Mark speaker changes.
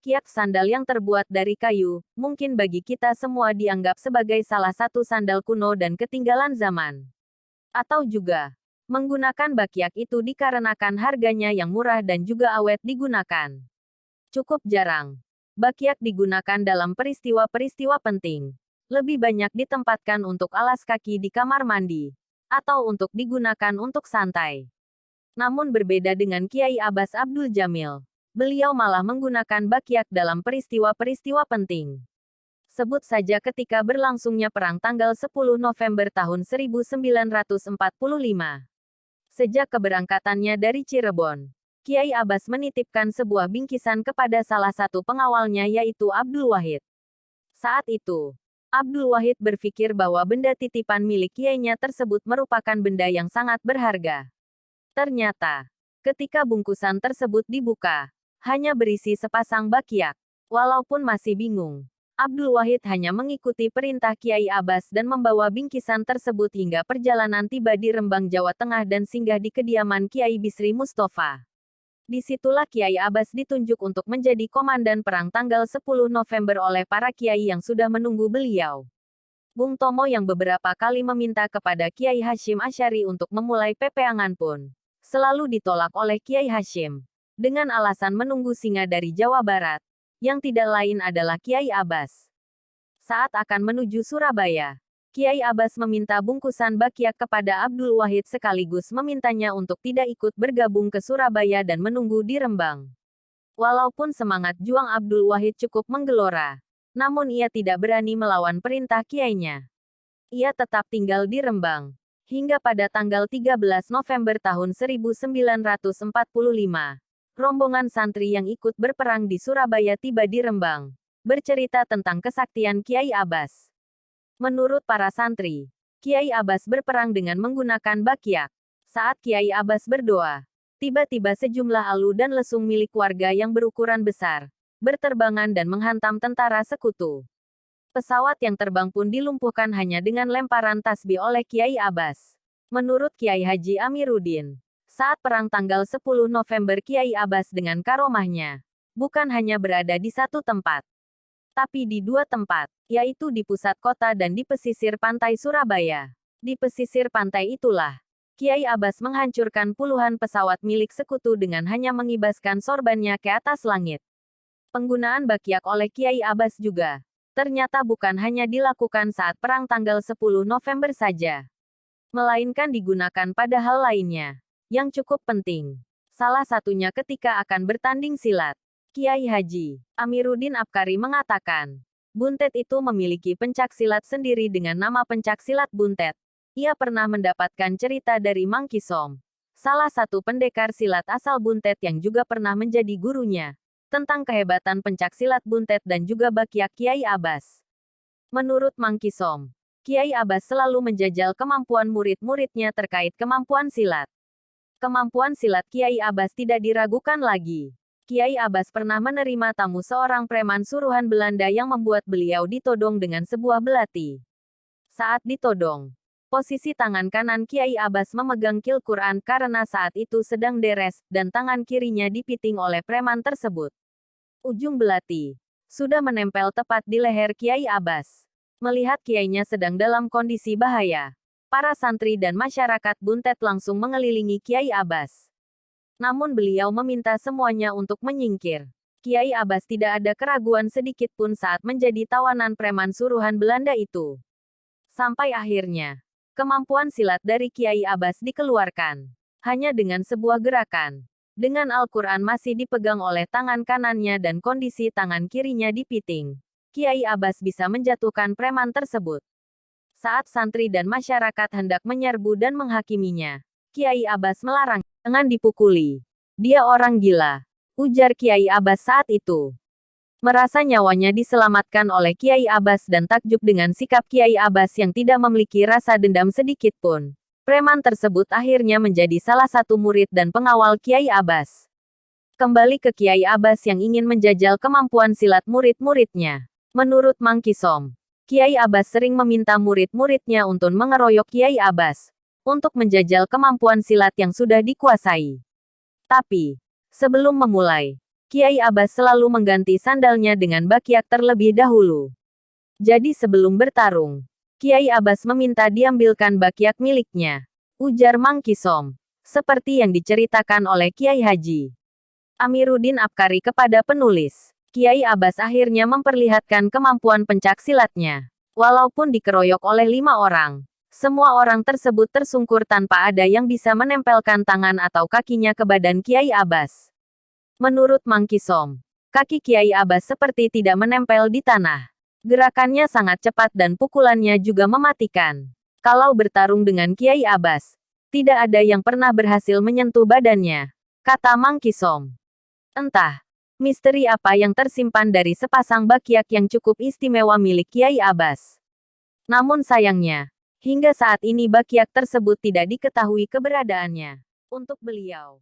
Speaker 1: Kiak sandal yang terbuat dari kayu, mungkin bagi kita semua dianggap sebagai salah satu sandal kuno dan ketinggalan zaman. Atau juga, menggunakan bakyak itu dikarenakan harganya yang murah dan juga awet digunakan. Cukup jarang. Bakyak digunakan dalam peristiwa-peristiwa penting. Lebih banyak ditempatkan untuk alas kaki di kamar mandi. Atau untuk digunakan untuk santai. Namun berbeda dengan Kiai Abbas Abdul Jamil. Beliau malah menggunakan bakyak dalam peristiwa-peristiwa penting. Sebut saja ketika berlangsungnya perang tanggal 10 November tahun 1945. Sejak keberangkatannya dari Cirebon, Kiai Abbas menitipkan sebuah bingkisan kepada salah satu pengawalnya yaitu Abdul Wahid. Saat itu, Abdul Wahid berpikir bahwa benda titipan milik kiainya tersebut merupakan benda yang sangat berharga. Ternyata, ketika bungkusan tersebut dibuka, hanya berisi sepasang bakyak. Walaupun masih bingung, Abdul Wahid hanya mengikuti perintah Kiai Abbas dan membawa bingkisan tersebut hingga perjalanan tiba di Rembang, Jawa Tengah dan singgah di kediaman Kiai Bisri Mustafa. Disitulah Kiai Abbas ditunjuk untuk menjadi komandan perang tanggal 10 November oleh para kiai yang sudah menunggu beliau. Bung Tomo yang beberapa kali meminta kepada Kiai Hashim Asy'ari untuk memulai pepeangan pun selalu ditolak oleh Kiai Hashim. Dengan alasan menunggu singa dari Jawa Barat, yang tidak lain adalah Kiai Abbas. Saat akan menuju Surabaya, Kiai Abbas meminta bungkusan bakyak kepada Abdul Wahid sekaligus memintanya untuk tidak ikut bergabung ke Surabaya dan menunggu di Rembang. Walaupun semangat juang Abdul Wahid cukup menggelora, namun ia tidak berani melawan perintah kiainya. Ia tetap tinggal di Rembang, hingga pada tanggal 13 November tahun 1945. Rombongan santri yang ikut berperang di Surabaya tiba di Rembang, bercerita tentang kesaktian Kiai Abbas. Menurut para santri, Kiai Abbas berperang dengan menggunakan bakyak. Saat Kiai Abbas berdoa, tiba-tiba sejumlah alu dan lesung milik warga yang berukuran besar, berterbangan dan menghantam tentara sekutu. Pesawat yang terbang pun dilumpuhkan hanya dengan lemparan tasbih oleh Kiai Abbas. Menurut Kiai Haji Amiruddin, saat perang tanggal 10 November Kiai Abbas dengan karomahnya, bukan hanya berada di satu tempat, tapi di dua tempat, yaitu di pusat kota dan di pesisir pantai Surabaya. Di pesisir pantai itulah, Kiai Abbas menghancurkan puluhan pesawat milik sekutu dengan hanya mengibaskan sorbannya ke atas langit. Penggunaan bakyak oleh Kiai Abbas juga, ternyata bukan hanya dilakukan saat perang tanggal 10 November saja, melainkan digunakan pada hal lainnya yang cukup penting. Salah satunya ketika akan bertanding silat. Kiai Haji Amiruddin Apkari mengatakan, buntet itu memiliki pencak silat sendiri dengan nama pencak silat buntet. Ia pernah mendapatkan cerita dari Mang Kisom, salah satu pendekar silat asal buntet yang juga pernah menjadi gurunya, tentang kehebatan pencak silat buntet dan juga bakyak Kiai Abbas. Menurut Mang Kisom, Kiai Abbas selalu menjajal kemampuan murid-muridnya terkait kemampuan silat. Kemampuan silat Kiai Abbas tidak diragukan lagi. Kiai Abbas pernah menerima tamu seorang preman suruhan Belanda yang membuat beliau ditodong dengan sebuah belati. Saat ditodong, posisi tangan kanan Kiai Abbas memegang kil Quran karena saat itu sedang deres, dan tangan kirinya dipiting oleh preman tersebut. Ujung belati sudah menempel tepat di leher Kiai Abbas. Melihat kiainya sedang dalam kondisi bahaya, para santri dan masyarakat buntet langsung mengelilingi Kiai Abbas. Namun beliau meminta semuanya untuk menyingkir. Kiai Abbas tidak ada keraguan sedikit pun saat menjadi tawanan preman suruhan Belanda itu. Sampai akhirnya, kemampuan silat dari Kiai Abbas dikeluarkan. Hanya dengan sebuah gerakan. Dengan Al-Quran masih dipegang oleh tangan kanannya dan kondisi tangan kirinya dipiting, Kiai Abbas bisa menjatuhkan preman tersebut. Saat santri dan masyarakat hendak menyerbu dan menghakiminya, Kiai Abbas melarang, "Jangan dipukuli. Dia orang gila," ujar Kiai Abbas saat itu. Merasa nyawanya diselamatkan oleh Kiai Abbas dan takjub dengan sikap Kiai Abbas yang tidak memiliki rasa dendam sedikit pun, preman tersebut akhirnya menjadi salah satu murid dan pengawal Kiai Abbas. Kembali ke Kiai Abbas yang ingin menjajal kemampuan silat murid-muridnya. Menurut Mang Kisom, Kiai Abbas sering meminta murid-muridnya untuk mengeroyok Kiai Abbas untuk menjajal kemampuan silat yang sudah dikuasai. Tapi, sebelum memulai, Kiai Abbas selalu mengganti sandalnya dengan Bakyak terlebih dahulu. Jadi sebelum bertarung, Kiai Abbas meminta diambilkan Bakyak miliknya. Ujar Mang Kisom. Seperti yang diceritakan oleh Kiai Haji Amiruddin Apkari kepada penulis, Kiai Abbas akhirnya memperlihatkan kemampuan pencak silatnya. Walaupun dikeroyok oleh 5 orang, semua orang tersebut tersungkur tanpa ada yang bisa menempelkan tangan atau kakinya ke badan Kiai Abbas. Menurut Mang Kisom, kaki Kiai Abbas seperti tidak menempel di tanah. Gerakannya sangat cepat dan pukulannya juga mematikan. Kalau bertarung dengan Kiai Abbas, tidak ada yang pernah berhasil menyentuh badannya, kata Mang Kisom. Entah, misteri apa yang tersimpan dari sepasang Bakyak yang cukup istimewa milik Kiai Abbas. Namun sayangnya, hingga saat ini Bakyak tersebut tidak diketahui keberadaannya. Untuk beliau,